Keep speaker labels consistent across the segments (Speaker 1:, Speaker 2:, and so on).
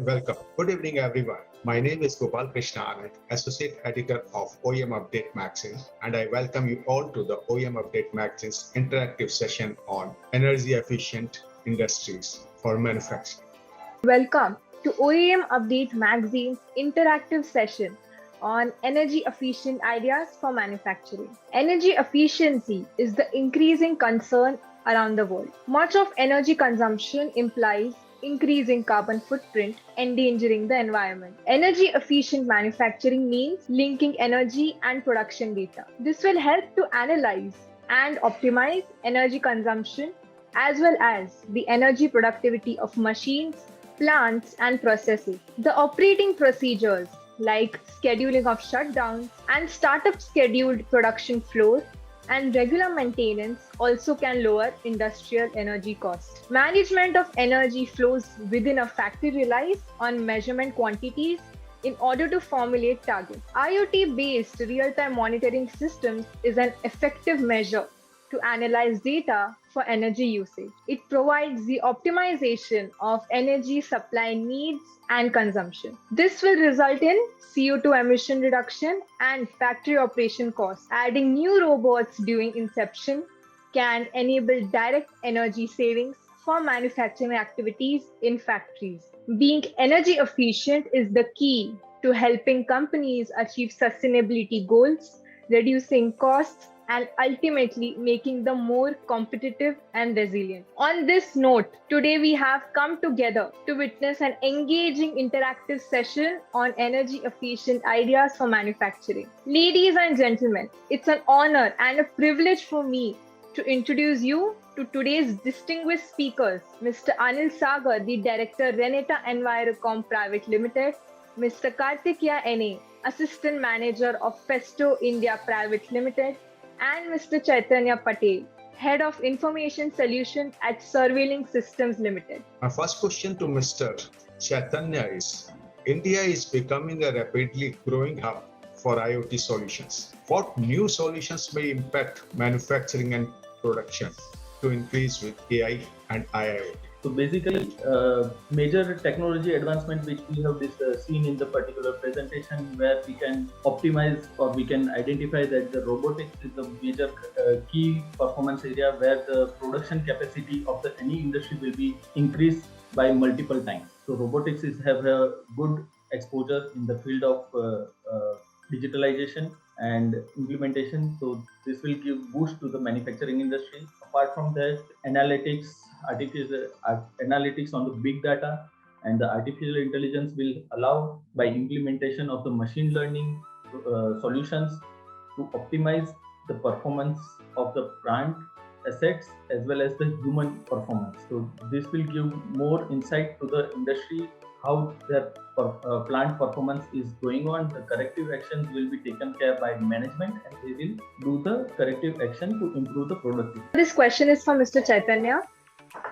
Speaker 1: and welcome. Good evening, everyone. My name is Gopal Krishna Anand, Associate Editor of OEM Update Magazine, and I welcome you all to the OEM Update Magazine's interactive session on energy efficient industries for manufacturing.
Speaker 2: Welcome to OEM Update Magazine's interactive session on energy efficient ideas for manufacturing. Energy efficiency is the increasing concern around the world. Much of energy consumption implies increasing carbon footprint, endangering the environment. Energy efficient manufacturing means linking energy and production data. This will help to analyze and optimize energy consumption as well as the energy productivity of machines, plants, and processes. The operating procedures like scheduling of shutdowns and startup scheduled production flows and regular maintenance also can lower industrial energy costs. Management of energy flows within a factory relies on measurement quantities in order to formulate targets. IoT-based real-time monitoring systems is an effective measure to analyze data for energy usage. It provides the optimization of energy supply needs and consumption. This will result in CO2 emission reduction and factory operation costs. Adding new robots during inception can enable direct energy savings for manufacturing activities in factories. Being energy efficient is the key to helping companies achieve sustainability goals, reducing costs, and ultimately making them more competitive and resilient. On this note, today we have come together to witness an engaging interactive session on energy efficient ideas for manufacturing. Ladies and gentlemen, it's an honor and a privilege for me to introduce you to today's distinguished speakers, Mr. Anil Sagar, the Director, Renata Envirocom Private Limited, Mr. Karthikeya N.A., Assistant Manager of Festo India Private Limited, and Mr. Chaitanya Patel, Head of Information Solutions at Surveilling Systems Limited.
Speaker 1: My first question to Mr. Chaitanya is, India is becoming a rapidly growing hub for IoT solutions. What new solutions may impact manufacturing and production to increase with AI and IIoT?
Speaker 3: So basically, major technology advancement which we have seen in the particular presentation, where we can optimize or we can identify that the robotics is the major key performance area where the production capacity of any industry will be increased by multiple times. So robotics have a good exposure in the field of digitalization and implementation. So this will give boost to the manufacturing industry. Apart from that, analytics on the big data and the artificial intelligence will allow by implementation of the machine learning solutions to optimize the performance of the plant assets as well as the human performance. So this will give more insight to the industry how their plant performance is going on. The corrective actions will be taken care by management and they will do the corrective action to improve the productivity.
Speaker 2: This question is from Mr. Chaitanya.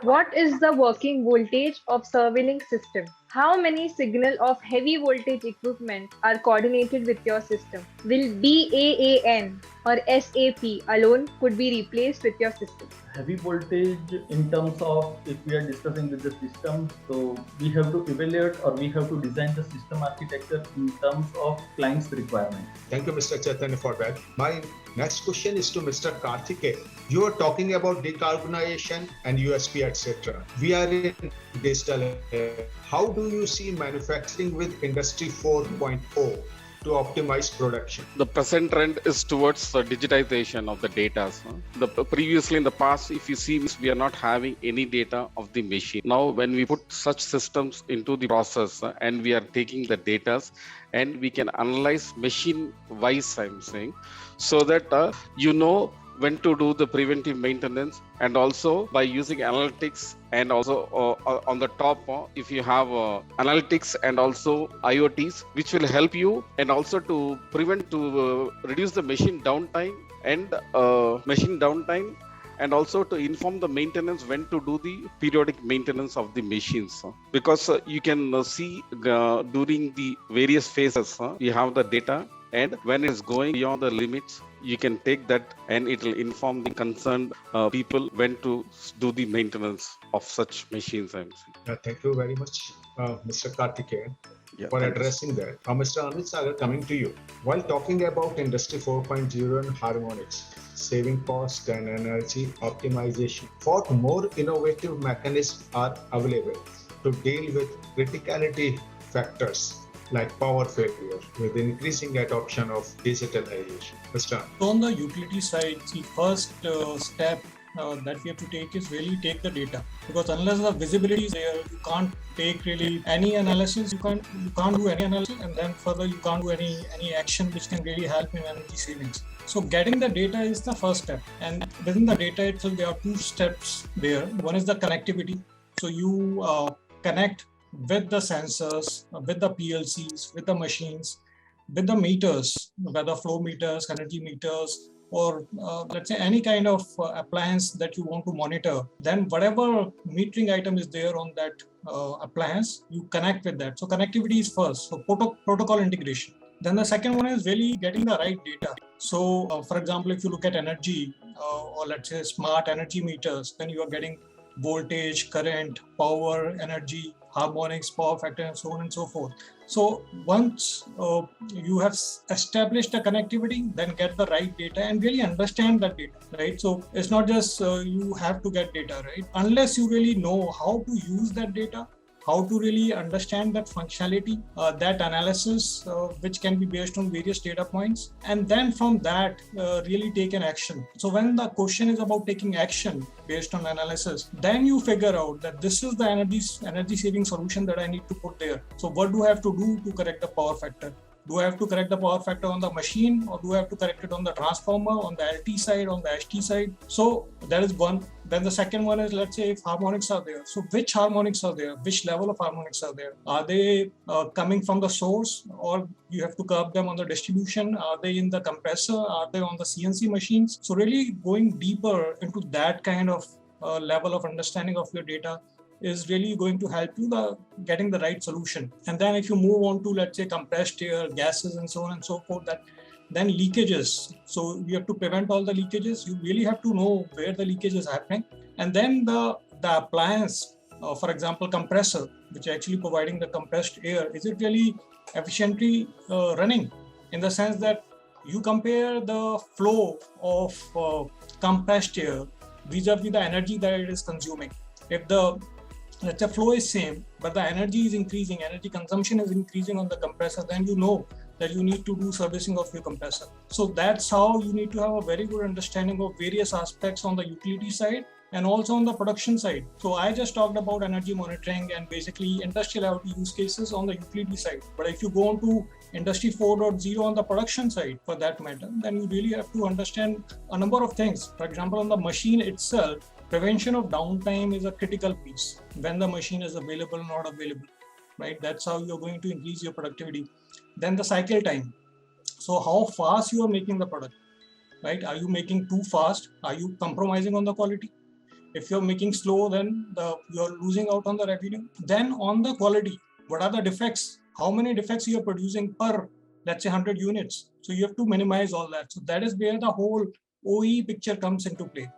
Speaker 2: What is the working voltage of surveilling system? How many signal of heavy voltage equipment are coordinated with your system? Will BAAN or SAP alone could be replaced with your system?
Speaker 3: Heavy voltage in terms of if we are discussing with the system, so we have to evaluate or we have to design the system architecture in terms of client's requirement.
Speaker 1: Thank you, Mr. Chaitanya, for that. My next question is to Mr. Karthikeya. You are talking about decarbonization and USP, etc. We are in digital era. How do you see manufacturing with Industry 4.0 to optimize production?
Speaker 4: The present trend is towards the digitization of the data. Previously in the past, if you see, we are not having any data of the machine. Now, when we put such systems into the process and we are taking the data and we can analyze machine wise, I'm saying, so that you know when to do the preventive maintenance, and also by using analytics and also on the top if you have analytics and also IoTs which will help you and also to prevent to reduce the machine downtime and also to inform the maintenance when to do the periodic maintenance of the machines, because you can see during the various phases you have the data and when it's going beyond the limits, you can take that and it will inform the concerned people when to do the maintenance of such machines. I'm saying.
Speaker 1: Thank you very much, Mr. Karthikeyan,
Speaker 4: Yeah,
Speaker 1: for
Speaker 4: thank you.
Speaker 1: addressing that. Mr. Amit Sagar, coming to you. While talking about Industry 4.0 and harmonics, saving cost and energy optimization, what more innovative mechanisms are available to deal with criticality factors like power failure with increasing adoption of digitalization? Mr. Amit.
Speaker 5: So on the utility side, the first step that we have to take is really take the data, because unless the visibility is there, you can't take really any analysis. You can't do any analysis, and then further you can't do any action which can really help in energy savings. So getting the data is the first step, and within the data itself there are two steps there. One is the connectivity. So you connect with the sensors, with the PLCs, with the machines, with the meters, whether flow meters, energy meters, or let's say any kind of appliance that you want to monitor. Then whatever metering item is there on that appliance, you connect with that. So connectivity is first. So protocol integration. Then the second one is really getting the right data. So for example, if you look at energy or let's say smart energy meters, then you are getting voltage, current, power, energy, harmonics, power factor, and so on and so forth. So once you have established a connectivity, then get the right data and really understand that data, right? So it's not just you have to get data, right? Unless you really know how to use that data, how to really understand that functionality, that analysis, which can be based on various data points, and then from that really take an action. So when the question is about taking action based on analysis, then you figure out that this is the energy saving solution that I need to put there. So what do I have to do to correct the power factor? Do I have to correct the power factor on the machine, or do I have to correct it on the transformer, on the LT side, on the HT side? So that is one. Then the second one is, let's say if harmonics are there. So which harmonics are there? Which level of harmonics are there? Are they coming from the source, or you have to curb them on the distribution? Are they in the compressor? Are they on the CNC machines? So really going deeper into that kind of level of understanding of your data is really going to help you getting the right solution. And then if you move on to, let's say, compressed air, gases, and so on and so forth, then leakages. So you have to prevent all the leakages. You really have to know where the leakage is happening. And then the appliance, for example, compressor, which is actually providing the compressed air, is it really efficiently running? In the sense that you compare the flow of compressed air vis-a-vis the energy that it is consuming. If let's say flow is same, but the energy is increasing, energy consumption is increasing on the compressor, then you know that you need to do servicing of your compressor. So that's how you need to have a very good understanding of various aspects on the utility side and also on the production side. So I just talked about energy monitoring and basically industrial IoT use cases on the utility side. But if you go on to Industry 4.0 on the production side, for that matter, then you really have to understand a number of things. For example, on the machine itself, prevention of downtime is a critical piece. When the machine is available or not available, right? That's how you're going to increase your productivity. Then the cycle time. So how fast you are making the product, right? Are you making too fast? Are you compromising on the quality? If you're making slow, then you're losing out on the revenue. Then on the quality, what are the defects? How many defects you are producing per, let's say, 100 units? So you have to minimize all that. So that is where the whole OE picture comes into play.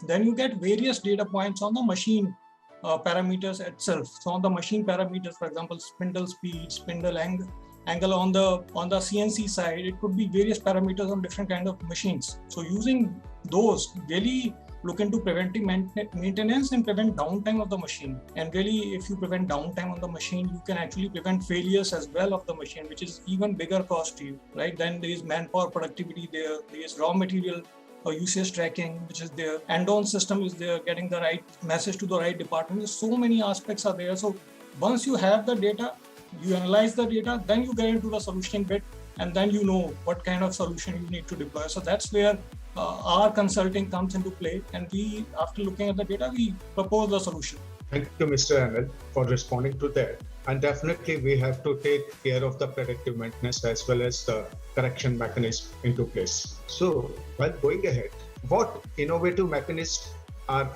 Speaker 5: Then you get various data points on the machine parameters itself. So on the machine parameters, for example, spindle speed, spindle angle on the CNC side, it could be various parameters on different kind of machines. So using those, really look into preventive maintenance and prevent downtime of the machine. And really, if you prevent downtime on the machine, you can actually prevent failures as well of the machine, which is even bigger cost to you, right? Then there is manpower productivity there is raw material usage tracking, which is there. End-on system is there, getting the right message to the right department. So many aspects are there. So once you have the data, you analyze the data, then you get into the solutioning bit, and then you know what kind of solution you need to deploy. So that's where our consulting comes into play. And we, after looking at the data, we propose the solution.
Speaker 1: Thank you, Mr. Anil, for responding to that. And definitely we have to take care of the predictive maintenance as well as the correction mechanism into place. So while going ahead, what innovative mechanisms are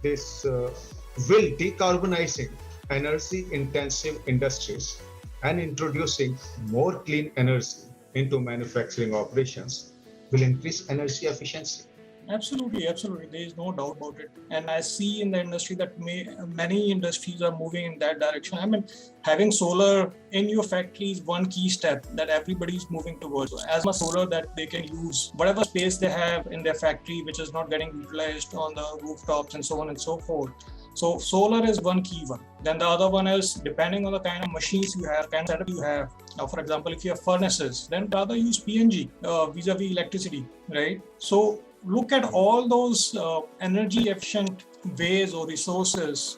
Speaker 1: this will decarbonizing energy intensive industries and introducing more clean energy into manufacturing operations will increase energy efficiency.
Speaker 5: Absolutely, absolutely. There is no doubt about it. And I see in the industry that many industries are moving in that direction. I mean, having solar in your factory is one key step that everybody is moving towards. As much solar that they can use, whatever space they have in their factory, which is not getting utilized on the rooftops and so on and so forth. So solar is one key one. Then the other one is depending on the kind of machines you have, kind of setup you have. Now, for example, if you have furnaces, then rather use PNG vis-a-vis electricity, right? So look at all those energy efficient ways or resources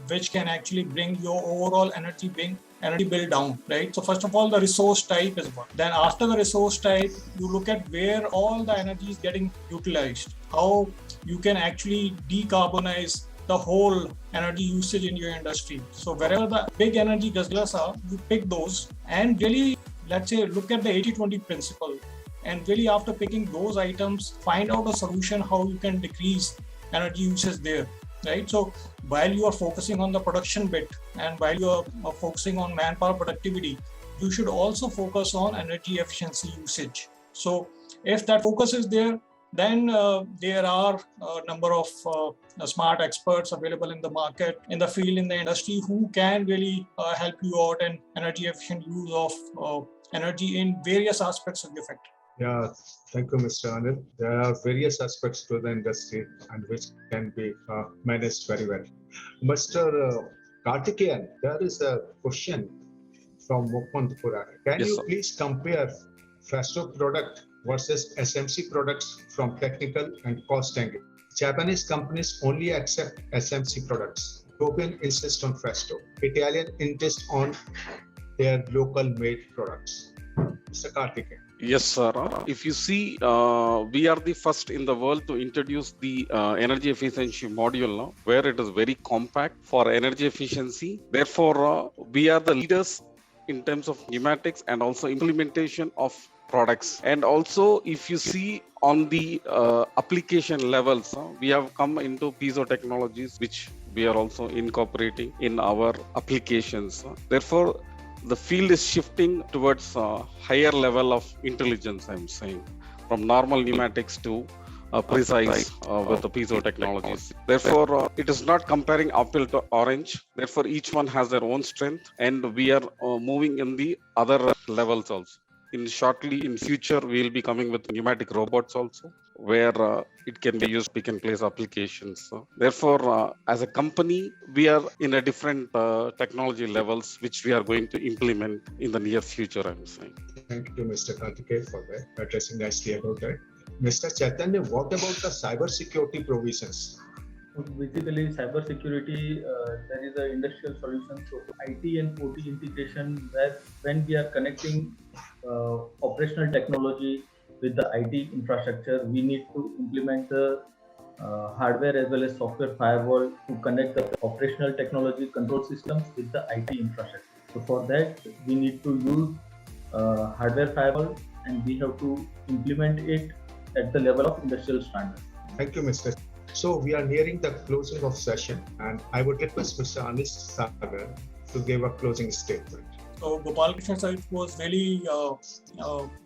Speaker 5: which can actually bring your overall energy bill down, right? So first of all, the resource type is one. Then after the resource type, you look at where all the energy is getting utilized, how you can actually decarbonize the whole energy usage in your industry. So wherever the big energy guzzlers are, you pick those and really, let's say, look at the 80-20 principle. And really, after picking those items, find out a solution how you can decrease energy usage there, right? So while you are focusing on the production bit and while you are focusing on manpower productivity, you should also focus on energy efficiency usage. So if that focus is there, then there are a number of smart experts available in the market, in the field, in the industry, who can really help you out in energy efficient use of energy in various aspects of your factory.
Speaker 1: Yeah, thank you, Mr. Anil. There are various aspects to the industry and which can be managed very well. Mr. Kartikeyan, there is a question from Mukundpura. Can
Speaker 4: Yes,
Speaker 1: you
Speaker 4: sir.
Speaker 1: please compare Festo product versus SMC products from technical and cost angle? Japanese companies only accept SMC products. European insist on Festo. Italian insist on their local made products. Mr. Kartikeyan.
Speaker 4: Yes, sir. If you see, we are the first in the world to introduce the energy efficiency module now, where it is very compact for energy efficiency. Therefore, we are the leaders in terms of pneumatics and also implementation of products. And also, if you see on the application levels, we have come into piezo technologies, which we are also incorporating in our applications. Therefore, the field is shifting towards a higher level of intelligence, I'm saying, from normal pneumatics to precise with the piezo technologies. Therefore, it is not comparing apple to orange. Therefore, each one has their own strength, and we are moving in the other levels also. In future, we will be coming with pneumatic robots also, where it can be used pick and place applications. Therefore, as a company, we are in a different technology levels, which we are going to implement in the near future, I'm saying.
Speaker 1: Thank you, Mr. Kartikeyan, for that, addressing nicely about that. Mr. Chaitanya, what about the cyber security provisions?
Speaker 3: Basically, cyber security, there is an industrial solution. So IT and OT integration, where when we are connecting operational technology with the IT infrastructure, we need to implement the hardware as well as software firewall to connect the operational technology control systems with the IT infrastructure. So for that, we need to use hardware firewall, and we have to implement it at the level of industrial standards.
Speaker 1: Thank you, Mr. So we are nearing the closing of session, and I would request Mr. Anish Sagar to give a closing statement.
Speaker 5: So Gopal Krishna sir, it was really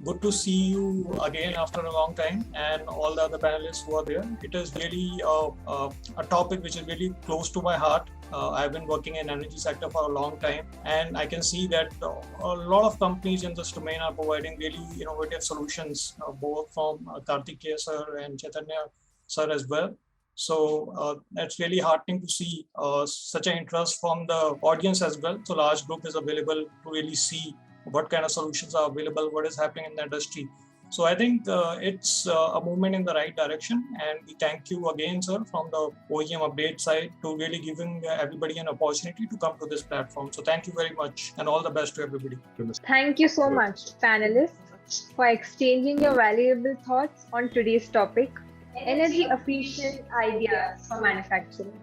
Speaker 5: good to see you again after a long time, and all the other panelists who are there. It is really a topic which is really close to my heart. I've been working in energy sector for a long time, and I can see that a lot of companies in this domain are providing really innovative solutions, both from Kartikeya sir and Chaitanya sir as well. So that's really heartening to see such an interest from the audience as well. So large group is available to really see what kind of solutions are available, what is happening in the industry. So I think it's a movement in the right direction, and we thank you again, sir, from the OEM update side, to really giving everybody an opportunity to come to this platform. So thank you very much, and all the best to everybody.
Speaker 2: Thank you so much, panelists, for exchanging your valuable thoughts on today's topic, energy efficient ideas for manufacturing.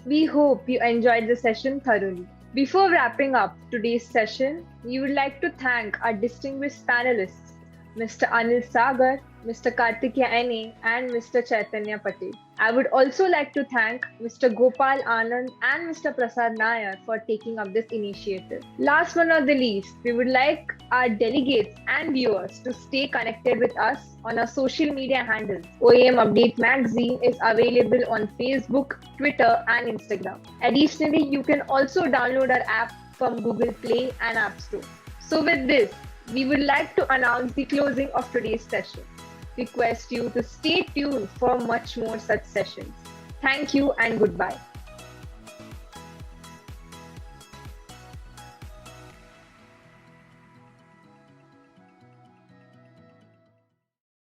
Speaker 2: We hope you enjoyed the session thoroughly. Before wrapping up today's session, we would like to thank our distinguished panelists, Mr. Anil Sagar, Mr. Kartikeya N.A. and Mr. Chaitanya Patel. I would also like to thank Mr. Gopal Anand and Mr. Prasad Nair for taking up this initiative. Last but not the least, we would like our delegates and viewers to stay connected with us on our social media handles. OEM Update Magazine is available on Facebook, Twitter, and Instagram. Additionally, you can also download our app from Google Play and App Store. So with this, we would like to announce the closing of today's session. Request you to stay tuned for much more such sessions. Thank you and goodbye.